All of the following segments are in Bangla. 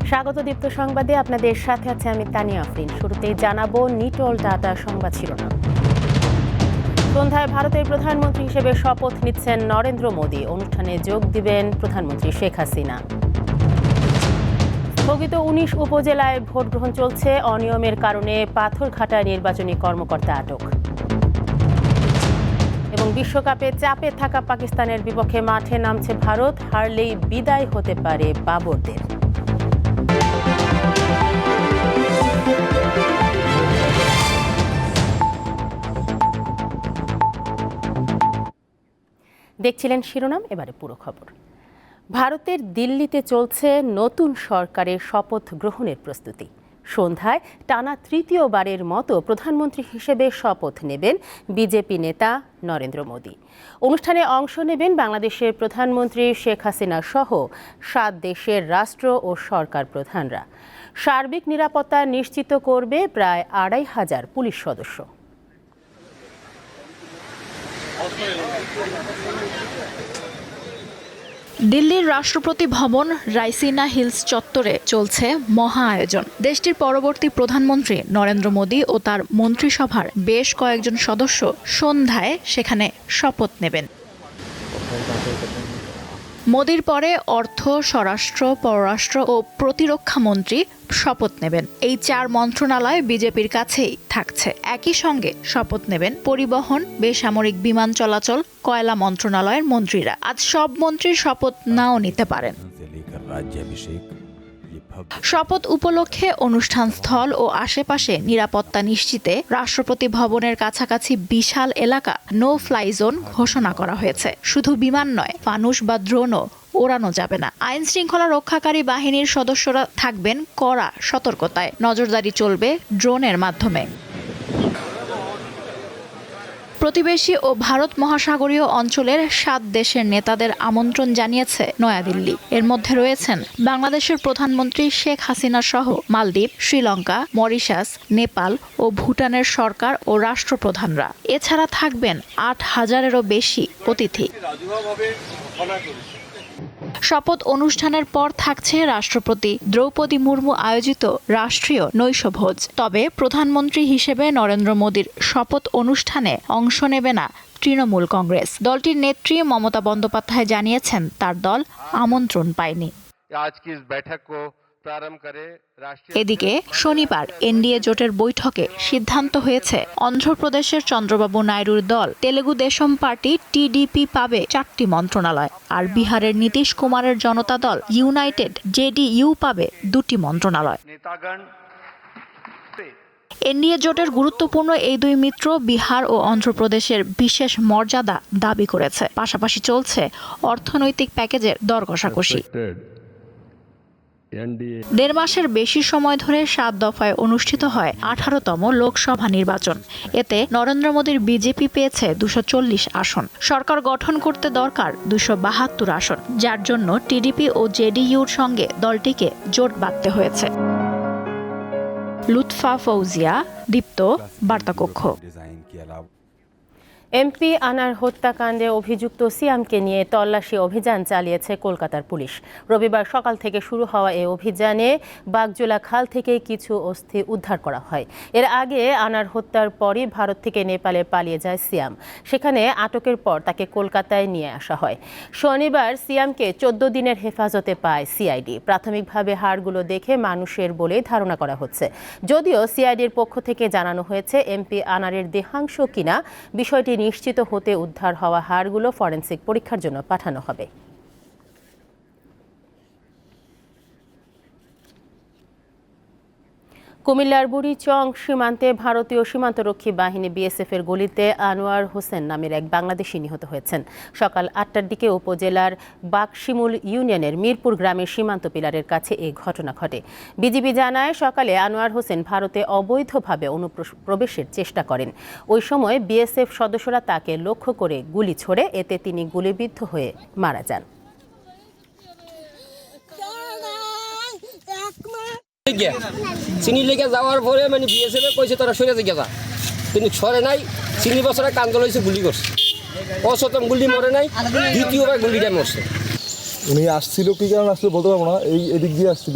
স্বাগত দীপ্ত সংবাদে আপনাদের সাথে আছে আমি তানিয়া আফরিন। শুরুতেই জানাবো নিটল টাটা সংবাদ শিরোনাম। সন্ধ্যায় ভারতের প্রধানমন্ত্রী হিসেবে শপথ নিচ্ছেন নরেন্দ্র মোদী। অনুষ্ঠানে যোগ দিবেন প্রধানমন্ত্রী শেখ হাসিনা। স্থগিত ১৯ উপজেলায় ভোট গ্রহণ চলছে। অনিয়মের কারণে পাথরঘাটায় নির্বাচনী কর্মকর্তা আটক। এবং বিশ্বকাপে চাপে থাকা পাকিস্তানের বিপক্ষে মাঠে নামছে ভারত। হারলেই বিদায় হতে পারে বাবরদের। দেখছিলেন শিরোনাম, এবারে পুরো খবর। ভারতের দিল্লিতে চলছে নতুন সরকারের শপথ গ্রহণের প্রস্তুতি। সন্ধ্যায় টানা তৃতীয়বারের মতো প্রধানমন্ত্রী হিসেবে শপথ নেবেন বিজেপি নেতা নরেন্দ্র মোদী। অনুষ্ঠানে অংশ নেবেন বাংলাদেশের প্রধানমন্ত্রী শেখ হাসিনা সহ ৭ দেশের রাষ্ট্র ও সরকার প্রধানরা। সার্বিক নিরাপত্তা নিশ্চিত করবে প্রায় ২৫০০ পুলিশ সদস্য। দিল্লির রাষ্ট্রপতি ভবন রাইসিনা হিলস চত্বরে চলছে মহা আয়োজন। দেশটির পরবর্তী প্রধানমন্ত্রী নরেন্দ্র মোদী ও তার মন্ত্রিসভার বেশ কয়েকজন সদস্য সন্ধ্যায় সেখানে শপথ নেবেন। মোদীর পরে অর্থ, স্বরাষ্ট্র, পররাষ্ট্র ও প্রতিরক্ষা মন্ত্রী শপথ নেবেন। এই ৪ মন্ত্রণালয় বিজেপির কাছেই থাকছে। একই সঙ্গে শপথ নেবেন পরিবহন, বেসামরিক বিমান চলাচল, কয়লা মন্ত্রণালয়ের মন্ত্রীরা। আজ সব মন্ত্রী শপথ নাও নিতে পারেন। শপথ উপলক্ষে অনুষ্ঠানস্থল ও আশেপাশে নিরাপত্তা নিশ্চিতে রাষ্ট্রপতি ভবনের কাছাকাছি বিশাল এলাকা নো ফ্লাই জোন ঘোষণা করা হয়েছে। শুধু বিমান নয়, ফানুস বা ড্রোনও ওড়ানো যাবে না। আইন শৃঙ্খলা রক্ষাকারী বাহিনীর সদস্যরা থাকবেন কড়া সতর্কতায়। নজরদারি চলবে ড্রোনের মাধ্যমে। প্রতিবেশী ও ভারত মহাসাগরীয় অঞ্চলের ৭ দেশের নেতাদের আমন্ত্রণ জানিয়েছে নয়াদিল্লি। এর মধ্যে রয়েছেন বাংলাদেশের প্রধানমন্ত্রী শেখ হাসিনা সহ মালদ্বীপ, শ্রীলঙ্কা, মরিশাস, নেপাল ও ভুটানের সরকার ও রাষ্ট্রপ্রধানরা। এছাড়া থাকবেন ৮,০০০-এরও বেশি অতিথি। শপথ অনুষ্ঠানের পর থাকছে রাষ্ট্রপতি দ্রৌপদী মুর্মু আয়োজিত রাষ্ট্রীয় নৈশভোজ। তবে প্রধানমন্ত্রী হিসেবে নরেন্দ্র মোদীর শপথ অনুষ্ঠানে অংশ নেবে না তৃণমূল কংগ্রেস। দলটির নেত্রী মমতা বন্দ্যোপাধ্যায় জানিয়েছেন তার দল আমন্ত্রণ পায়নি। এদিকে শনিবার এনডিএ জোটের বৈঠকে সিদ্ধান্ত হয়েছে অন্ধ্রপ্রদেশের চন্দ্রবাবু নাইডুর দল তেলেগু দেশম পার্টি টিডিপি পাবে ৪টি মন্ত্রণালয়, আর বিহারের নীতিশ কুমারের জনতা দল ইউনাইটেড জেডিইউ পাবে ২টি মন্ত্রণালয়। এনডিএ জোটের গুরুত্বপূর্ণ এই ২ মিত্র বিহার ও অন্ধ্রপ্রদেশের বিশেষ মর্যাদা দাবি করেছে। পাশাপাশি চলছে অর্থনৈতিক প্যাকেজের দর কষাকষি। ১.৫ মাসের বেশি সময় ধরে ৭ দফায় অনুষ্ঠিত হয় ১৮তম লোকসভা নির্বাচন। এতে নরেন্দ্র মোদীর বিজেপি পেয়েছে ২৪০ আসন। সরকার গঠন করতে দরকার ২৭২ আসন, যার জন্য টিডিপি ও জেডিইউর সঙ্গে দলটিকে জোট বাঁধতে হয়েছে। লুৎফা ফৌজিয়া, দীপ্ত, বার্তাকক্ষ। এমপি আনার হত্যাকাণ্ডে অভিযুক্ত সিয়ামকে নিয়ে তল্লাশি অভিযান চালিয়েছে কলকাতার পুলিশ। রবিবার সকাল থেকে শুরু হওয়া এই অভিযানে বাগজোলা খাল থেকে কিছু অস্থি উদ্ধার করা হয়। এর আগে আনার হত্যার পরই ভারত থেকে নেপালে পালিয়ে যায় সিয়াম। সেখানে আটকের পর তাকে কলকাতায় নিয়ে আসা হয়। শনিবার সিয়ামকে ১৪ দিনের হেফাজতে পায় সিআইডি। প্রাথমিকভাবে হাড়গুলো দেখে মানুষের বলে ধারণা করা হচ্ছে। যদিও সিআইডির পক্ষ থেকে জানানো হয়েছে এমপি আনারের দেহাংশ কিনা বিষয়টি নিশ্চিত হতে উদ্ধার হওয়া হাড়গুলো ফরেনসিক পরীক্ষার জন্য পাঠানো হবে। কুমিল্লার বুড়িচং সীমান্তে ভারতীয় সীমান্তরক্ষী বাহিনী বিএসএফের গুলিতে আনোয়ার হোসেন নামের এক বাংলাদেশি নিহত হয়েছেন। সকাল ৮টার দিকে উপজেলার বাকশিমুল ইউনিয়নের মিরপুর গ্রামের সীমান্ত পিলারের কাছে এই ঘটনা ঘটে। বিজিবি জানায় সকালে আনোয়ার হোসেন ভারতে অবৈধভাবে অনুপ্রবেশের চেষ্টা করেন। ওই সময় বিএসএফ সদস্যরা তাকে লক্ষ্য করে গুলি ছোড়ে। এতে তিনি গুলিবিদ্ধ হয়ে মারা যান। চিনি লেগে যাওয়ার পরে মানে বিএসএফ কইছে তারা সরে গেছা, কিন্তু সরে নাই। 3 বছরে কান্দল হয়েছে, গুলি করছে। অসতম গুলি মরে নাই, দ্বিতীয়বার গুলিটা মরছে। উনি আসছিল কি কারণ আসছিল বলতে পারবো না, এদিক দিয়ে আসছিল।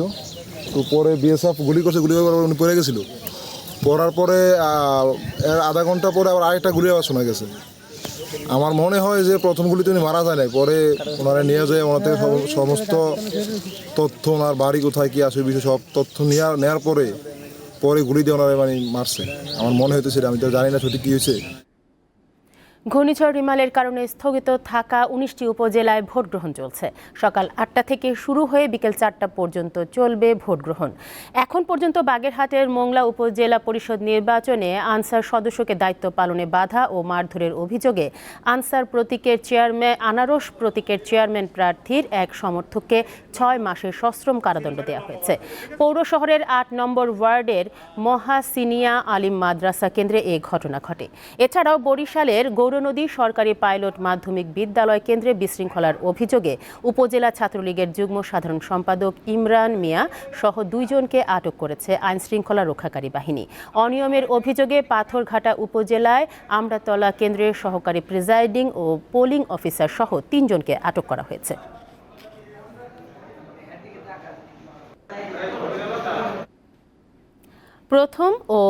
তো পরে বিএসএফ গুলি করার পর উনি পড়ে গেছিল। পড়ার পরে এর আধা ঘন্টা পরে আবার আরেকটা গুলি আবার শোনা গেছে। আমার মনে হয় যে প্রথম গুলিতে উনি মারা যায় নাই, পরে ওনারা নিয়ে যায়, ওনাদের সমস্ত তথ্য, ওনার বাড়ি কোথায় কী আসে বিষয় সব তথ্য নেওয়ার পরে গুলি দিয়ে ওনারা মানে মারছে। আমার মনে হইতেছে, আমি তো জানি না সঠিক কী হয়েছে। ঘূর্ণিঝড় রিমালের কারণে স্থগিত থাকা 19টি উপজেলায় ভোট গ্রহণ চলছে। সকাল 8টা থেকে শুরু হয়ে বিকেল 4টা পর্যন্ত চলবে ভোট গ্রহণ। এখন পর্যন্ত বাগেরহাটের মোংলা উপজেলা পরিষদ নির্বাচনে আনসার সদস্যকে দায়িত্ব পালনে বাধা ও মারধরের অভিযোগে আনারস প্রতীকের চেয়ারম্যান প্রার্থীর এক সমর্থককে 6 মাসের সশ্রম কারাদণ্ড দেওয়া হয়েছে। পৌর শহরের 8 নম্বর ওয়ার্ডের মহাসিনিয়া আলিম মাদ্রাসা কেন্দ্রে এ ঘটনা ঘটে। এছাড়াও বরিশালের গৌরনদী সরকারি পাইলট মাধ্যমিক বিদ্যালয় কেন্দ্রে বিশৃঙ্খলার অভিযোগে উপজেলা ছাত্রলীগের যুগ্ম সাধারণ সম্পাদক ইমরান মিয়া সহ 2 জনকে আটক করেছে আইনশৃঙ্খলা রক্ষাকারী বাহিনী। অনিয়মের অভিযোগে পাথরঘাটা উপজেলায় আমড়াতলা কেন্দ্রের সহকারী প্রিজাইডিং ও পোলিং অফিসার সহ 3 জনকে আটক করা হয়েছে। প্রথম ও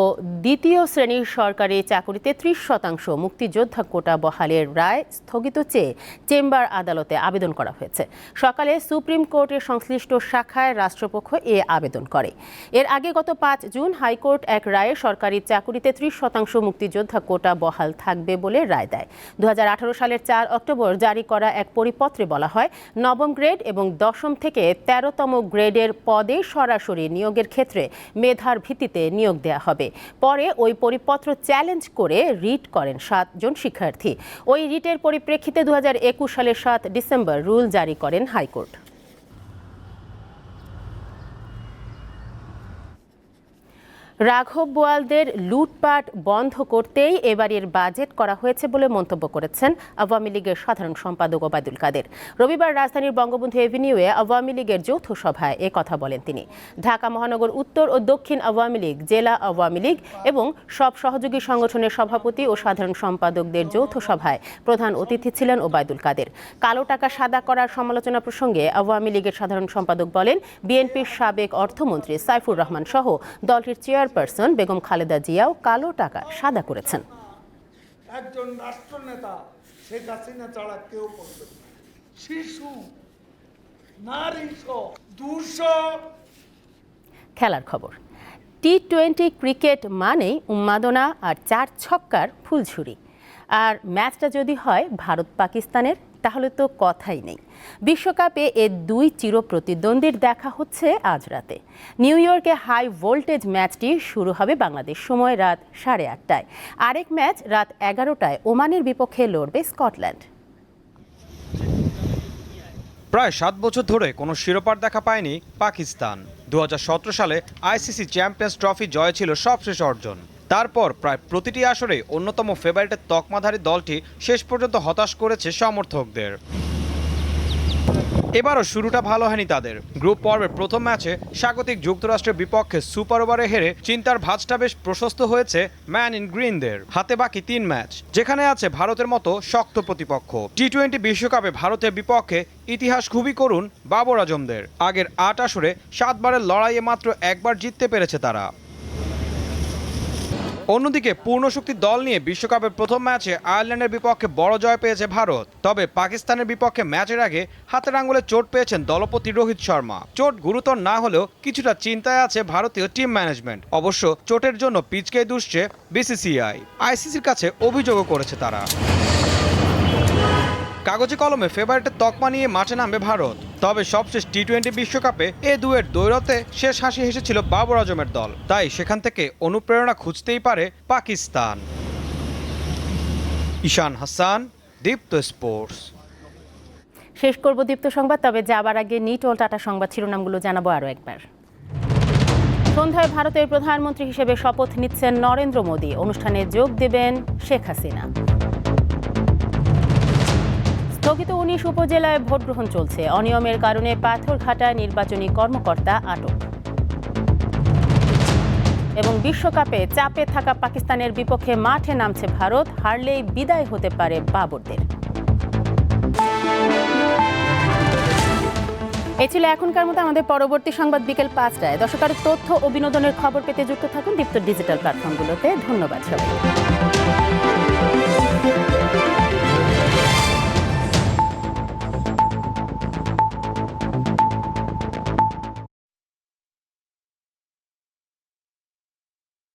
দ্বিতীয় শ্রেণীর সরকারি চাকুরিতে 30% মুক্তিযোদ্ধা কোটা বহালের রায় স্থগিত চেয়ে চেম্বার আদালতে আবেদন করা হয়েছে। সকালে সুপ্রিম কোর্টের সংশ্লিষ্ট শাখায় রাষ্ট্রপক্ষ এ আবেদন করে। এর আগে গত 5 জুন হাইকোর্ট এক রায়ে সরকারি চাকুরিতে 30% মুক্তিযোদ্ধা কোটা বহাল থাকবে বলে রায় দেয়। 2018 সালের 4 অক্টোবর জারি করা এক পরিপত্রে বলা হয়, নবম গ্রেড এবং 10ম থেকে 13তম গ্রেডের পদে সরাসরি নিয়োগের ক্ষেত্রে মেধার ভিত্তিতে নিয়োগ দেয়া হবে। পরে ওই পরিপত্র চ্যালেঞ্জ করে রিট করেন 7 জন শিক্ষার্থী। ওই রিটের পরিপ্রেক্ষিতে 2021 সালের 7 ডিসেম্বর রুল জারি করেন হাইকোর্ট। রাঘব বোয়ালদের লুটপাট বন্ধ করতেই এবারের বাজেট করা হয়েছে বলে মন্তব্য করেছেন আওয়ামী লীগের সাধারণ সম্পাদক ওবায়দুল কাদের। রবিবার রাজধানীর বঙ্গবন্ধু এভিনিউয়ে আওয়ামী লীগের যৌথ সভায় এ কথা বলেন তিনি। ঢাকা মহানগর উত্তর ও দক্ষিণ আওয়ামী লীগ, জেলা আওয়ামী লীগ এবং সব সহযোগী সংগঠনের সভাপতি ও সাধারণ সম্পাদকদের যৌথ সভায় প্রধান অতিথি ছিলেন ওবায়দুল কাদের। কালো টাকা সাদা করার সমালোচনা প্রসঙ্গে আওয়ামী লীগের সাধারণ সম্পাদক বলেন, বিএনপির সাবেক অর্থমন্ত্রী সাইফুর রহমান সহ দলটির চেয়ারপারসন বেগম খালেদা জিয়াও কালো টাকা সাদা করেছেন। একজন রাষ্ট্রনেতা শেখ হাসিনা ছাড়া কেউ করবে না। শিশু, নারী, 200। খেলার খবর। টি-20 ক্রিকেট মানেই উন্মাদনা আর 4 ছক্কার ফুলঝুরি। আর ম্যাচটা যদি হয় ভারত পাকিস্তানের, তাহলে তো কথাই নেই। বিশ্বকাপে এ 2 চিরপ্রতিদ্বন্দ্বীর দেখা হচ্ছে আজ রাতে। নিউ ইয়র্কে হাই ভোল্টেজ ম্যাচটি শুরু হবে বাংলাদেশ সময় রাত 8:30টায়। আরেক ম্যাচ রাত 11টায় ওমানের বিপক্ষে লড়বে স্কটল্যান্ড। প্রায় 7 বছর ধরে কোনো শিরোপার দেখা পায়নি পাকিস্তান। 2017 সালে আইসিসি চ্যাম্পিয়ন্স ট্রফি জয় ছিল সবশেষ অর্জন। তারপর প্রায় প্রতিটি আসরে অন্যতম ফেভারিটের তকমাধারী দলটি শেষ পর্যন্ত হতাশ করেছে সমর্থকদের। এবারও শুরুটা ভালো হয়নি তাদের। গ্রুপ পর্বের প্রথম ম্যাচে স্বাগতিক যুক্তরাষ্ট্রের বিপক্ষে সুপার ওভারে হেরে চিন্তার ভাঁজটা বেশ প্রশস্ত হয়েছে ম্যান ইন গ্রিনদের। হাতে বাকি 3 ম্যাচ, যেখানে আছে ভারতের মতো শক্ত প্রতিপক্ষ। টি-20 বিশ্বকাপে ভারতের বিপক্ষে ইতিহাস খুবই করুণ বাবর আজমদের। আগের 8 আসরে 7 বারের লড়াইয়ে মাত্র 1 বার জিততে পেরেছে তারা। অন্যদিকে পূর্ণ শক্তির দল নিয়ে বিশ্বকাপের প্রথম ম্যাচে আয়ারল্যান্ডের বিপক্ষে বড় জয় পেয়েছে ভারত। তবে পাকিস্তানের বিপক্ষে ম্যাচের আগে হাতের আঙুলে চোট পেয়েছেন দলপতি রোহিত শর্মা। চোট গুরুতর না হলেও কিছুটা চিন্তায় আছে ভারতীয় টিম ম্যানেজমেন্ট। অবশ্য চোটের জন্য পিচকে দুষছে বিসিসিআই। আইসিসির কাছে অভিযোগও করেছে তারা। কাগজে কলমে ফেভারিটের তকমা নিয়ে মাঠে নামবে ভারত। তবে সবশেষ টি-20 বিশ্বকাপে এ দুয়ের দ্বৈরথে শেষ হাসি হেসেছিল বাবর আজমের দল। তাই সেখান থেকে অনুপ্রেরণা খুঁজতেই পারে পাকিস্তান। ঈশান হাসান, দীপ্ত স্পোর্টস। শেষ করব দীপ্ত সংবাদ, তবে যাবার আগে নিট ও টাটা সংবাদ শিরোনামগুলো জানাবো আরও একবার। সন্ধ্যায় ভারতের প্রধানমন্ত্রী হিসেবে শপথ নিচ্ছেন নরেন্দ্র মোদী। অনুষ্ঠানে যোগ দেবেন শেখ হাসিনা। স্থগিত 19 উপজেলায় ভোট গ্রহণ চলছে। অনিয়মের কারণে পাথরঘাটায় নির্বাচনী কর্মকর্তা আটক। এবং বিশ্বকাপে চাপে থাকা পাকিস্তানের বিপক্ষে মাঠে নামছে ভারত। হারলেই বিদায় হতে পারে বাবরদের। এই ছিল এখনকার মতো। আমাদের পরবর্তী সংবাদ বিকেল 5টায়। দর্শক, আরো তথ্য ও বিনোদনের খবর পেতে যুক্ত থাকুন দীপ্ত ডিজিটাল প্ল্যাটফর্মগুলোতে। ধন্যবাদ সবাই।